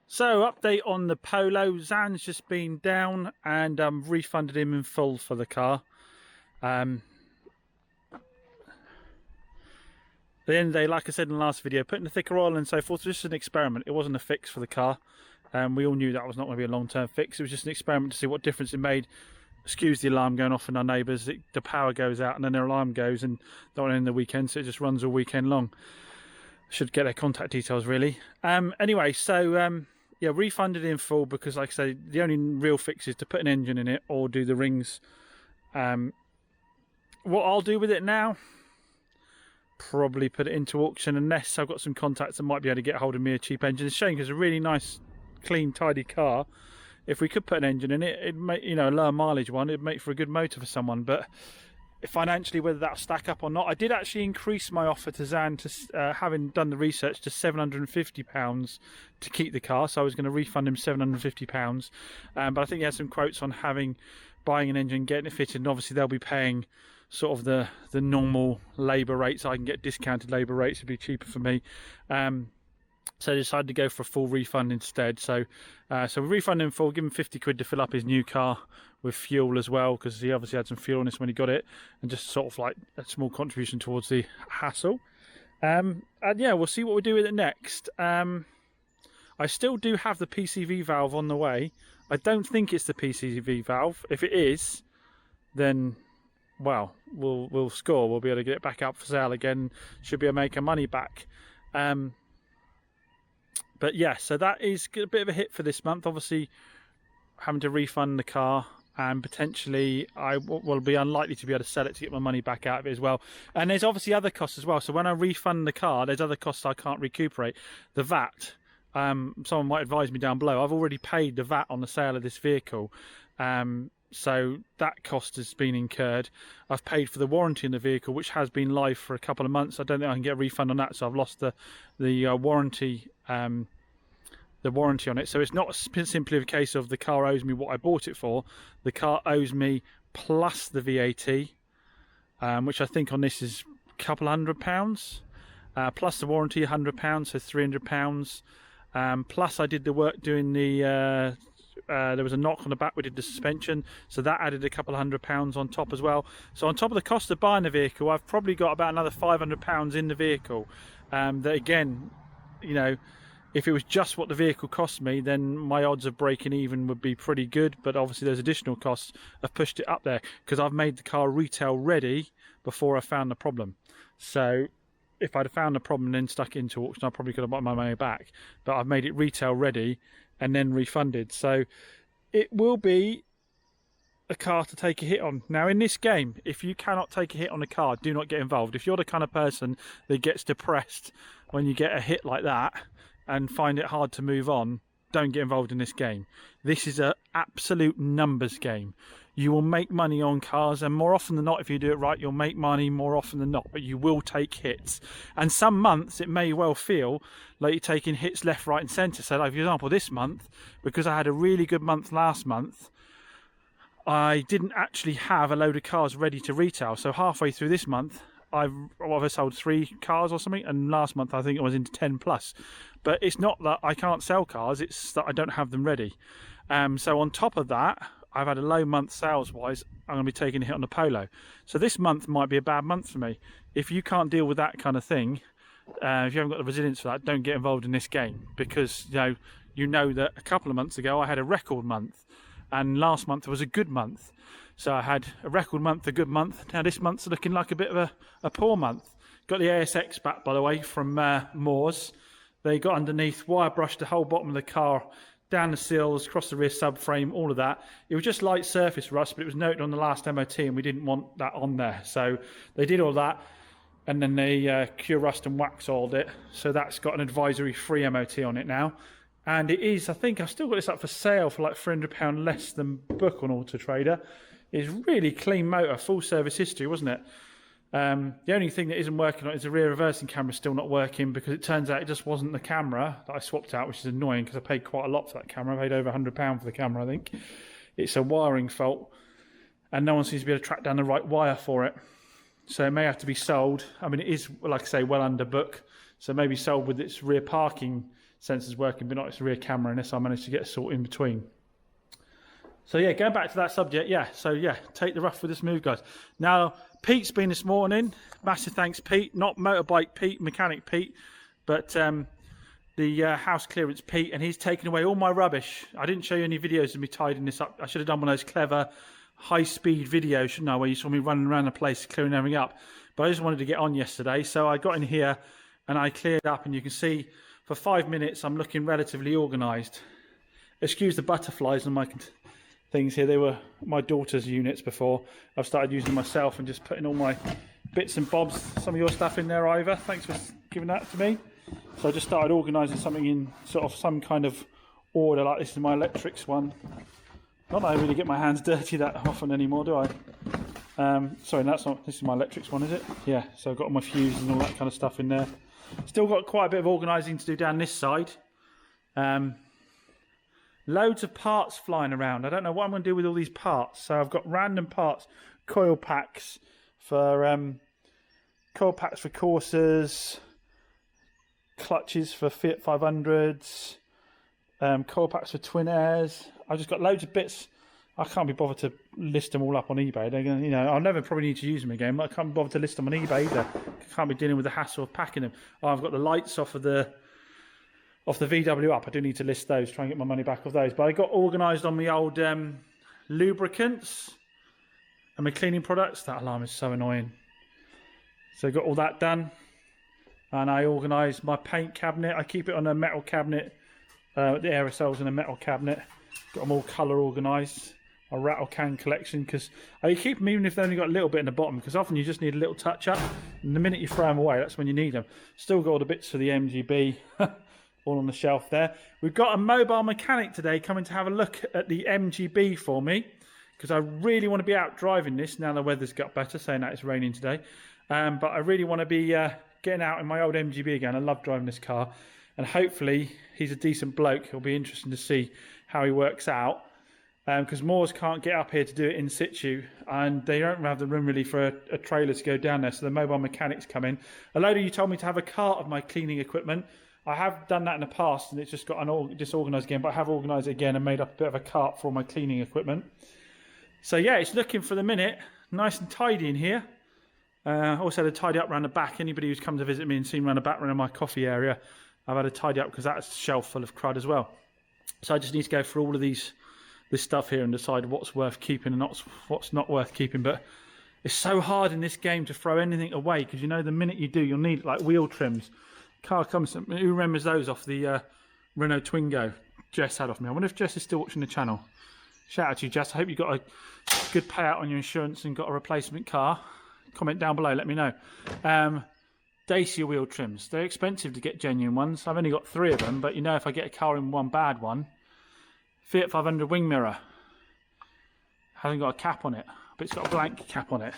So, update on the Polo. Zan's just been down and refunded him in full for the car. At the end of the day, like I said in the last video, putting the thicker oil and so forth was just an experiment. It wasn't a fix for the car. We all knew that was not going to be a long-term fix. It was just an experiment to see what difference it made. Excuse the alarm going off in our neighbours. The power goes out and then their alarm goes, and don't want to end the weekend, so it just runs all weekend long. Should get their contact details really. Anyway, so yeah, refunded in full because, like I say, the only real fix is to put an engine in it or do the rings. What I'll do with it now, probably put it into auction unless I've got some contacts that might be able to get hold of me a cheap engine. It's a shame because it's a really nice, clean, tidy car. If we could put an engine in it, it'd make, you know, a lower mileage one, it'd make for a good motor for someone. But financially, whether that'll stack up or not, I did actually increase my offer to Zan to, having done the research, to £750 to keep the car. So I was going to refund him £750. But I think he had some quotes on buying an engine, getting it fitted, and obviously they'll be paying sort of the normal labour rates. I can get discounted labour rates, it'd be cheaper for me. So I decided to go for a full refund instead. So we refunded him full, give him 50 quid to fill up his new car with fuel as well, because he obviously had some fuel in this when he got it, and just sort of like a small contribution towards the hassle. And yeah, we'll see what we do with it next. I still do have the PCV valve on the way. I don't think it's the PCV valve. If it is, then well, we'll score. We'll be able to get it back up for sale again. Should be able to make our money back. But yeah, so that is a bit of a hit for this month. Obviously, having to refund the car, and potentially I will be unlikely to be able to sell it to get my money back out of it as well. And there's obviously other costs as well. So when I refund the car, there's other costs I can't recuperate. The VAT, someone might advise me down below. I've already paid the VAT on the sale of this vehicle. So that cost has been incurred. I've paid for the warranty in the vehicle, which has been live for a couple of months. I don't think I can get a refund on that, so I've lost the warranty. The warranty on it. So it's not simply a case of the car owes me what I bought it for. The car owes me plus the VAT, which I think on this is a couple £100, plus the warranty £100, so £300. Plus I did the work doing the there was a knock on the back, we did the suspension, so that added a couple £100 on top as well. So on top of the cost of buying the vehicle, I've probably got about another £500 in the vehicle. That again, you know, if it was just what the vehicle cost me, then my odds of breaking even would be pretty good. But obviously there's additional costs. I've pushed it up there because I've made the car retail ready before I found the problem. So if I'd have found the problem and then stuck it into auction, I probably could have got my money back. But I've made it retail ready and then refunded. So it will be a car to take a hit on. Now in this game, if you cannot take a hit on a car, do not get involved. If you're the kind of person that gets depressed when you get a hit like that and find it hard to move on, don't get involved in this game. This is an absolute numbers game. You will make money on cars, and more often than not, if you do it right, you'll make money more often than not, but you will take hits. And some months it may well feel like you're taking hits left, right and centre. So like, for example, this month, because I had a really good month last month, I didn't actually have a load of cars ready to retail. So halfway through this month, I've sold 3 cars or something, and last month I think it was into 10 plus. But it's not that I can't sell cars, it's that I don't have them ready. So on top of that, I've had a low month sales wise. I'm going to be taking a hit on the Polo. So this month might be a bad month for me. If you can't deal with that kind of thing, if you haven't got the resilience for that, don't get involved in this game, because you know that a couple of months ago I had a record month, and last month was a good month. So I had a record month, a good month. Now this month's looking like a bit of a poor month. Got the ASX back, by the way, from Moores. They got underneath, wire brushed the whole bottom of the car, down the sills, across the rear subframe, all of that. It was just light surface rust, but it was noted on the last MOT and we didn't want that on there. So they did all that, and then they cure rust and wax oiled it. So that's got an advisory free MOT on it now. And it is, I think I've still got this up for sale for like £300 less than book on Auto Trader. It's really clean motor, full service history, wasn't it? The only thing that isn't working on it is the rear reversing camera still not working, because it turns out it just wasn't the camera that I swapped out, which is annoying because I paid quite a lot for that camera. I paid over £100 for the camera, I think. It's a wiring fault, and no one seems to be able to track down the right wire for it. So it may have to be sold. I mean, it is, like I say, well under book, so maybe sold with its rear parking sensors working, but not its rear camera, unless I manage to get a sort in between. So yeah, going back to that subject, take the rough with the smooth, guys. Now, Pete's been this morning. Massive thanks, Pete. Not motorbike Pete, mechanic Pete, but the house clearance Pete, and he's taken away all my rubbish. I didn't show you any videos of me tidying this up. I should have done one of those clever high-speed videos, shouldn't I, where you saw me running around the place clearing everything up. But I just wanted to get on yesterday, so I got in here and I cleared up, and you can see for 5 minutes I'm looking relatively organised. Excuse the butterflies on my things here. They were my daughter's units before. I've started using them myself and just putting all my bits and bobs, some of your stuff in there, Ivor. Thanks for giving that to me. So I just started organising something in sort of some kind of order, like this is my electrics one. Not that I really get my hands dirty that often anymore, do I? Sorry, that's not, this is my electrics one, is it? Yeah, so I've got all my fuses and all that kind of stuff in there. Still got quite a bit of organising to do down this side. Loads of parts flying around. I don't know what I'm going to do with all these parts. So I've got random parts, coil packs for Corsas, clutches for Fiat 500s, coil packs for Twin Airs. I've just got loads of bits. I can't be bothered to list them all up on eBay. They're gonna, I'll never probably need to use them again. But I can't be bothered to list them on eBay either. I can't be dealing with the hassle of packing them. Oh, I've got the lights off the VW up. I do need to list those, try and get my money back off those. But I got organised on my old lubricants and my cleaning products. That alarm is so annoying. So I got all that done. And I organised my paint cabinet. I keep it on a metal cabinet. The aerosols in a metal cabinet. Got them all colour organised. My rattle can collection, because I keep them even if they've only got a little bit in the bottom, because often you just need a little touch up. And the minute you throw them away, that's when you need them. Still got all the bits for the MGB. All on the shelf there. We've got a mobile mechanic today coming to have a look at the MGB for me, because I really want to be out driving this now the weather's got better, saying that it's raining today. But I really want to be getting out in my old MGB again. I love driving this car, and hopefully he's a decent bloke. It'll be interesting to see how he works out, because Moores can't get up here to do it in situ, and they don't have the room really for a trailer to go down there, so the mobile mechanics come in. A load of you told me to have a cart of my cleaning equipment. I have done that in the past and it's just got disorganised again, but I have organised it again and made up a bit of a cart for all my cleaning equipment. So yeah, it's looking for the minute nice and tidy in here. Also had to tidy up around the back. Anybody who's come to visit me and seen around the back around my coffee area, I've had to tidy up because that's a shelf full of crud as well. So I just need to go through all of this stuff here and decide what's worth keeping and what's not worth keeping. But it's so hard in this game to throw anything away, because the minute you do, you'll need like wheel trims. Car comes, who remembers those off the Renault Twingo Jess had off me? I wonder if Jess is still watching the channel. Shout out to you, Jess. I hope you got a good payout on your insurance and got a replacement car. Comment down below, let me know. Dacia wheel trims. They're expensive to get genuine ones. I've only got 3 of them, but if I get a car in one bad one. Fiat 500 wing mirror. Hasn't got a cap on it, but it's got a blank cap on it.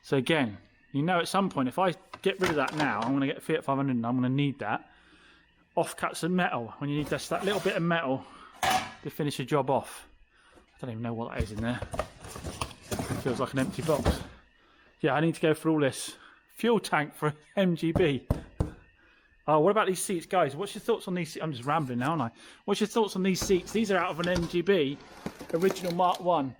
So again, at some point, if I get rid of that now, I'm going to get a Fiat 500 and I'm going to need that. Offcuts of metal, when you need just that little bit of metal to finish a job off. I don't even know what that is in there. It feels like an empty box. Yeah, I need to go through all this. Fuel tank for MGB. Oh, what about these seats, guys? What's your thoughts on these seats? I'm just rambling now, aren't I? What's your thoughts on these seats? These are out of an MGB, original Mark 1.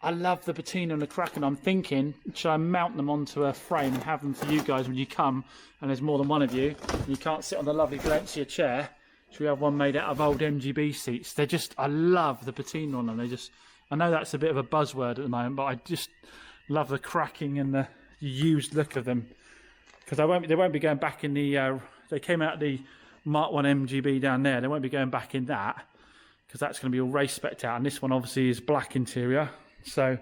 I love the patina and the crack, and I'm thinking, should I mount them onto a frame and have them for you guys when you come, and there's more than one of you, and you can't sit on the lovely Valencia chair. Should we have one made out of old MGB seats? They're just, I love the patina on them. I know that's a bit of a buzzword at the moment, but I just love the cracking and the used look of them. Because they won't be going back in the, they came out the Mark 1 MGB down there. They won't be going back in that, because that's going to be all race spec'd out. And this one obviously is black interior. So,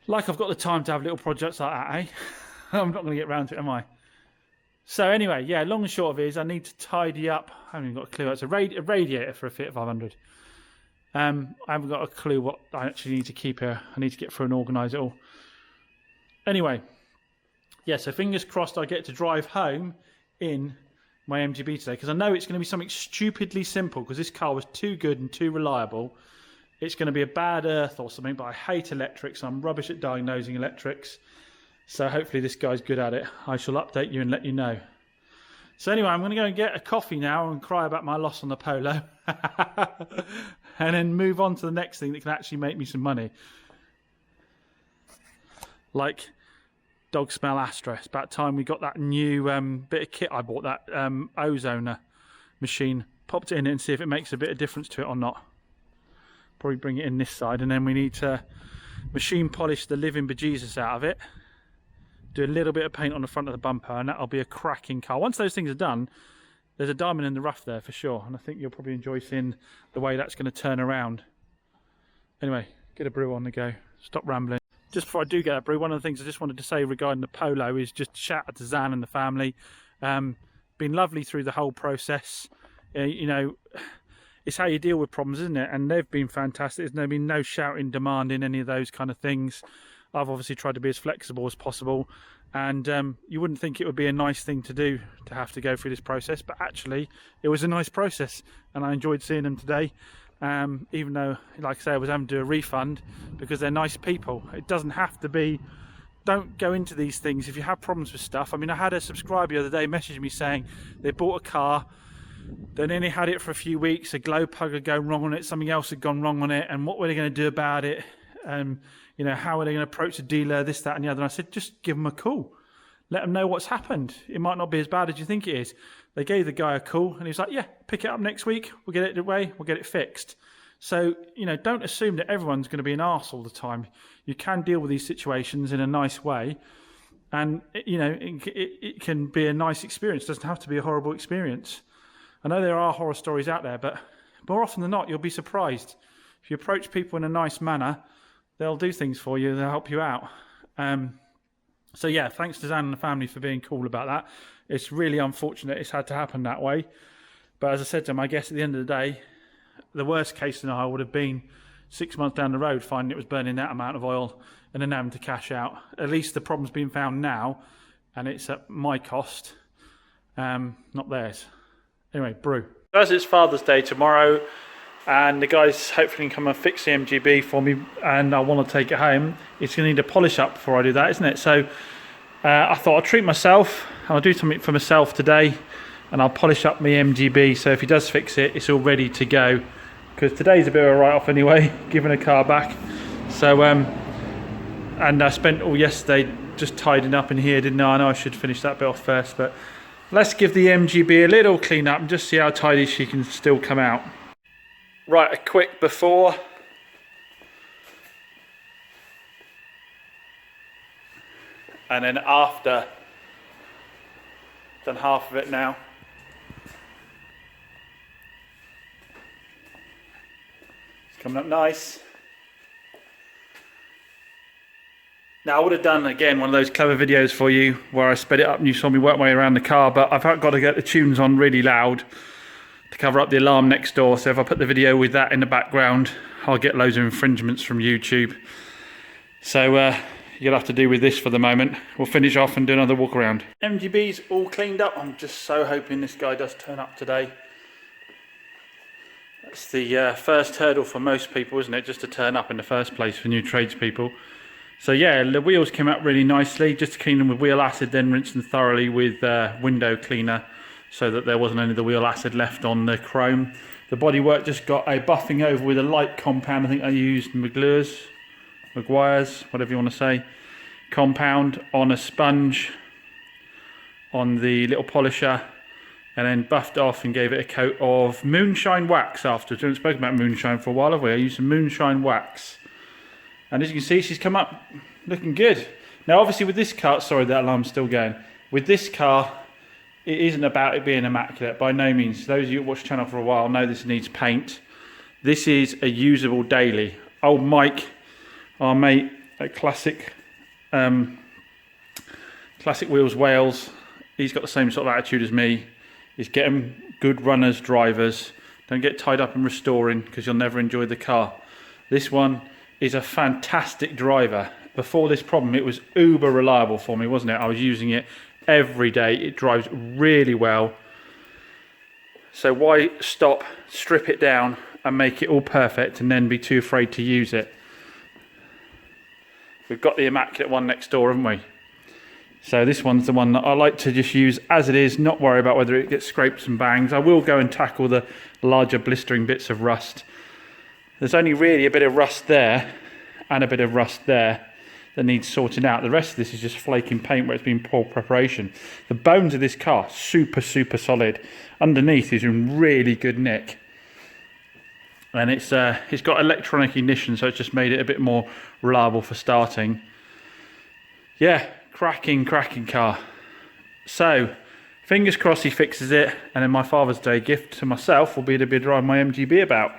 like I've got the time to have little projects like that, eh? I'm not going to get round to it, am I? So anyway, yeah, long and short of it is I need to tidy up. I haven't even got a clue. It's a radiator for a Fiat 500. I haven't got a clue what I actually need to keep here. I need to get through and organise it all. Anyway, yeah, so fingers crossed I get to drive home in my MGB today, because I know it's going to be something stupidly simple, because this car was too good and too reliable. It's going to be a bad earth or something, but I hate electrics. I'm rubbish at diagnosing electrics. So hopefully this guy's good at it. I shall update you and let you know. So anyway, I'm going to go and get a coffee now and cry about my loss on the Polo. And then move on to the next thing that can actually make me some money. Like dog smell Astra. It's about time we got that new bit of kit I bought, that ozoner machine. Popped it in it and see if it makes a bit of difference to it or not. Probably bring it in this side, and then we need to machine polish the living bejesus out of it. Do a little bit of paint on the front of the bumper, and that'll be a cracking car. Once those things are done, there's a diamond in the rough there for sure, and I think you'll probably enjoy seeing the way that's going to turn around. Anyway, get a brew on the go. Stop rambling. Just before I do get a brew, one of the things I just wanted to say regarding the Polo is just shout out to Zan and the family. Been lovely through the whole process. You know, it's how you deal with problems, isn't it? And they've been fantastic. There's been no shouting, demanding, any of those kind of things. I've obviously tried to be as flexible as possible, and you wouldn't think it would be a nice thing to do to have to go through this process, but actually it was a nice process, and I enjoyed seeing them today. Even though, like I say, I was having to do a refund, because they're nice people. It doesn't have to be. Don't go into these things if you have problems with stuff. I mean, I had a subscriber the other day message me saying they bought a car, they only had it for a few weeks, a glow plug had gone wrong on it, something else had gone wrong on it, and what were they going to do about it? You know, how are they going to approach the dealer, this, that and the other? And I said, just give them a call. Let them know what's happened. It might not be as bad as you think it is. They gave the guy a call, and he was like, yeah, pick it up next week. We'll get it away. We'll get it fixed. So, you know, don't assume that everyone's going to be an arse all the time. You can deal with these situations in a nice way. And, you know, it can be a nice experience. It doesn't have to be a horrible experience. I know there are horror stories out there, but more often than not, you'll be surprised. If you approach people in a nice manner, they'll do things for you. They'll help you out. So yeah, thanks to Zan and the family for being cool about that. It's really unfortunate it's had to happen that way. But as I said to them, I guess at the end of the day, the worst case scenario would have been 6 months down the road finding it was burning that amount of oil and then having to cash out. At least the problem's been found now, and it's at my cost, not theirs. Anyway, brew. As it's Father's Day tomorrow, and the guys hopefully can come and fix the MGB for me, and I want to take it home. It's going to need a polish up before I do that, isn't it? So I thought I'll treat myself. I'll do something for myself today, and I'll polish up my MGB, so if he does fix it, it's all ready to go, because today's a bit of a write-off anyway, giving a car back. So and I spent all yesterday just tidying up in here, didn't I? I know I should finish that bit off first, but let's give the MGB a little clean up and just see how tidy she can still come out. Right, a quick before. And then after. Done half of it now. It's coming up nice. Now I would have done again one of those clever videos for you where I sped it up and you saw me work my way around the car, but I've got to get the tunes on really loud to cover up the alarm next door, so if I put the video with that in the background, I'll get loads of infringements from YouTube. So you'll have to do with this for the moment. We'll finish off and do another walk around. MGB's all cleaned up. I'm just so hoping this guy does turn up today. That's the first hurdle for most people, isn't it? Just to turn up in the first place for new tradespeople. So yeah, the wheels came out really nicely. Just to clean them with wheel acid, then rinse them thoroughly with window cleaner, so that there wasn't any of the wheel acid left on the chrome. The bodywork just got a buffing over with a light compound. I think I used Maguire's, whatever you want to say, compound on a sponge on the little polisher, and then buffed off and gave it a coat of moonshine wax afterwards. We haven't spoken about moonshine for a while, have we? I used some moonshine wax. And as you can see, she's come up looking good. Now obviously with this car, sorry, that alarm's still going. With this car, it isn't about it being immaculate, by no means. Those of you who watch the channel for a while know this needs paint. This is a usable daily. Old Mike, our mate at Classic Wheels Wales, he's got the same sort of attitude as me. He's getting good runners, drivers. Don't get tied up in restoring, because you'll never enjoy the car. This one is a fantastic driver. Before this problem, it was uber reliable for me, wasn't it? I was using it every day. It drives really well. So why stop, strip it down and make it all perfect and then be too afraid to use it? We've got the immaculate one next door, haven't we? So this one's the one that I like to just use as it is, not worry about whether it gets scrapes and bangs. I will go and tackle the larger blistering bits of rust. There's only really a bit of rust there and a bit of rust there that needs sorting out. The rest of this is just flaking paint where it's been poor preparation. The bones of this car, super solid. Underneath is in really good nick. And it's got electronic ignition, so it's just made it a bit more reliable for starting. Yeah, cracking car. So, fingers crossed he fixes it, and then my Father's Day gift to myself will be to be driving my MGB about.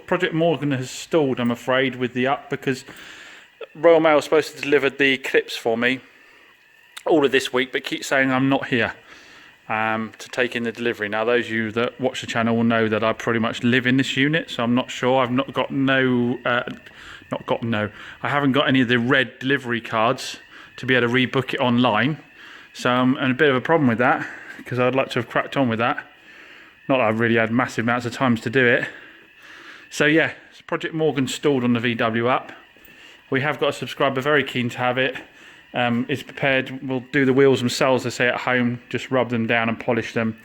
Project Morgan has stalled, I'm afraid, with the up, because Royal Mail is supposed to deliver the clips for me all of this week, but keeps saying I'm not here to take in the delivery. Now, those of you that watch the channel will know that I pretty much live in this unit, so I'm not sure. I've not got I haven't got any of the red delivery cards to be able to rebook it online. So I'm in a bit of a problem with that, because I'd like to have cracked on with that. Not that I've really had massive amounts of times to do it. So yeah, Project Morgan stalled on the VW up. We have got a subscriber very keen to have it. Is prepared, will do the wheels themselves, they say, at home, just rub them down and polish them.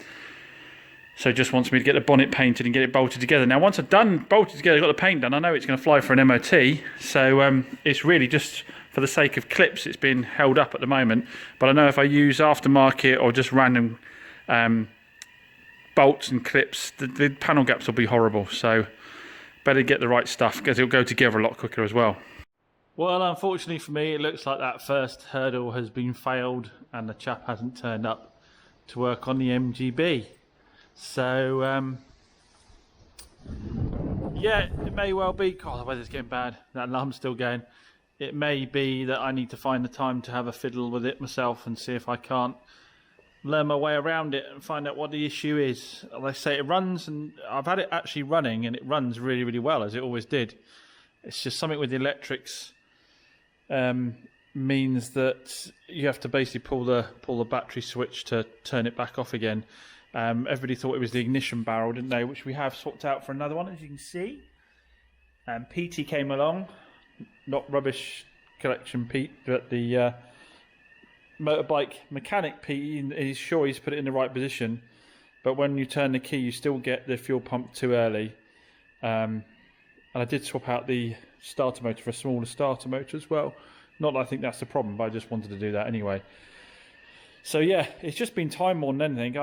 So just wants me to get the bonnet painted and get it bolted together. Now once I've bolted together, got the paint done, I know it's going to fly for an MOT. So it's really just for the sake of clips it's been held up at the moment. But I know if I use aftermarket or just random bolts and clips, the panel gaps will be horrible. So better get the right stuff, because it'll go together a lot quicker as well. Well, unfortunately for me, it looks like that first hurdle has been failed and the chap hasn't turned up to work on the MGB. So, yeah, it may well be... God, the weather's getting bad. That alarm's still going. It may be that I need to find the time to have a fiddle with it myself and see if I can't learn my way around it and find out what the issue is. Like I say, it runs, and I've had it actually running, and it runs really well, as it always did. It's just something with the electrics means that you have to basically pull the battery switch to turn it back off again. Everybody thought it was the ignition barrel, didn't they? Which we have swapped out for another one, as you can see. PT came along, not Rubbish Collection Pete, but the motorbike mechanic Pete. He's sure he's put it in the right position, but when you turn the key, you still get the fuel pump too early. And I did swap out the starter motor for a smaller starter motor as well. Not that I think that's the problem, but I just wanted to do that anyway. So yeah, it's just been time more than anything.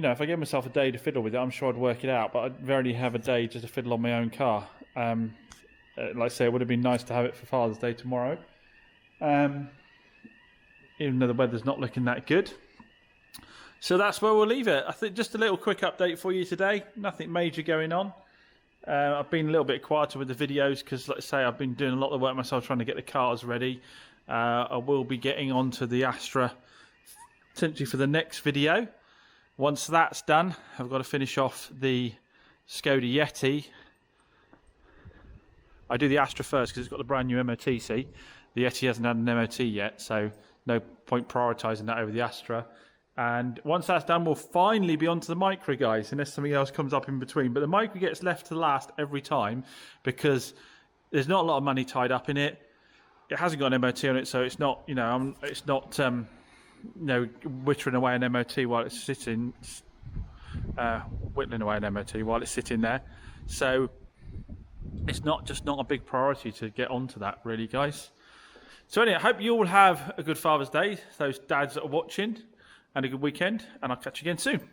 If I gave myself a day to fiddle with it, I'm sure I'd work it out, but I'd rarely have a day just to fiddle on my own car. Like I say, it would have been nice to have it for Father's Day tomorrow. Even though the weather's not looking that good. So that's where we'll leave it. I think just a little quick update for you today. Nothing major going on. I've been a little bit quieter with the videos because, like I say, I've been doing a lot of work myself trying to get the cars ready. I will be getting onto the Astra potentially for the next video. Once that's done, I've got to finish off the Skoda Yeti. I do the Astra first because it's got the brand new MOT, see? The Yeti hasn't had an MOT yet, so no point prioritising that over the Astra. And once that's done, we'll finally be onto the Micra, guys, unless something else comes up in between. But the Micra gets left to last every time because there's not a lot of money tied up in it. It hasn't got an MOT on it, so it's not, it's not, whittling away an MOT while it's sitting, whittling away an MOT while it's sitting there. So it's not a big priority to get onto that, really, guys. So anyway, I hope you all have a good Father's Day, those dads that are watching, and a good weekend, and I'll catch you again soon.